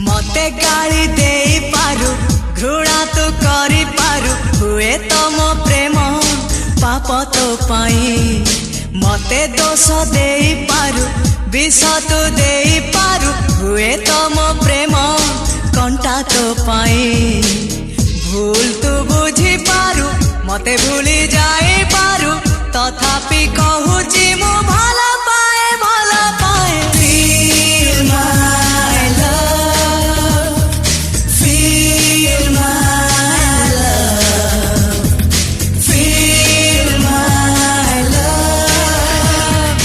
मते गाली दे पारु घृणा तो करी पारु हुए तो मो प्रेम पाप तो पाई मते दोष दे पारु विष तो दे पारु हुए तो मो प्रेम कंटा तो पाई भूल तू बुझी पारु मते भूली जाए पारु तथापि कहूची मु भला पाए Feel my love, feel my love, feel my love,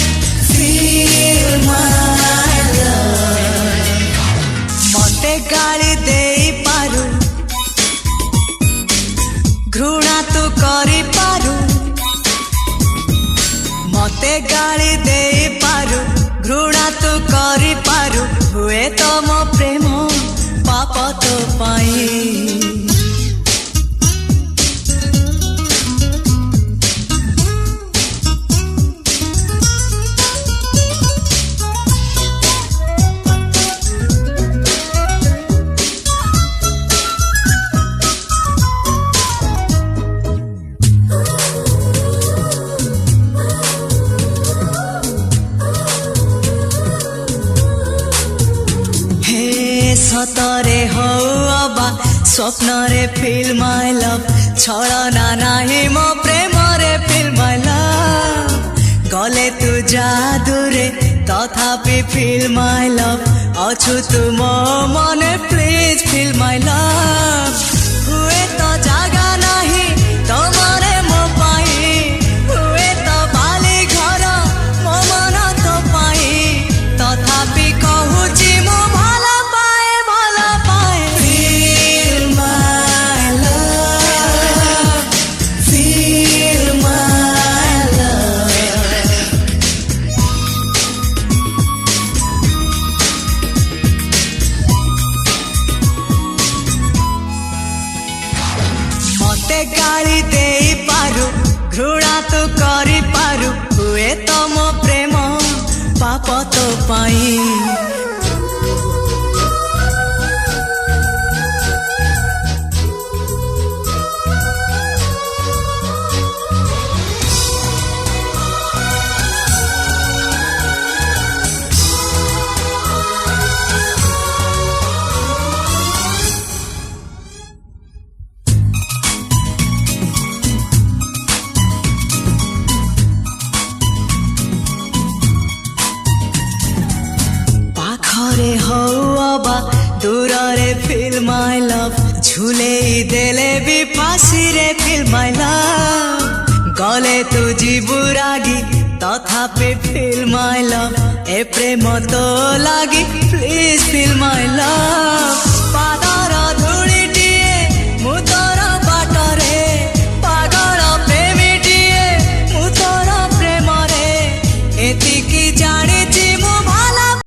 feel my love. मते गाली दे पारु घृणा तू करी पारु मते गाली दे पारु घृणा तू करी पारु हुए तो मो प्रेम पाप तो पाई सतरे हो अबा स्वप्न रे फील माय लव छलना नाही मो प्रेम रे फील माय लव गले तू जादू रे तथापि फील माय लव अछु तू मो मने प्लीज फील माय लव हुए तो जागा नाही तमरे मो पाई हुए तो बाली घर मो मन तो पाई तथापि कहूची मो गाली दे पारु घृणा तो करी पारु हुए तो मो प्रेम पाप तो पाई पाखरे हो अबा दूर रे फील माय लव झूले देले भी फांसी रे फील माय लव गले तू जीबू रागी तथापि फील माय लव ए प्रेम तो लागी प्लीज फील माय लव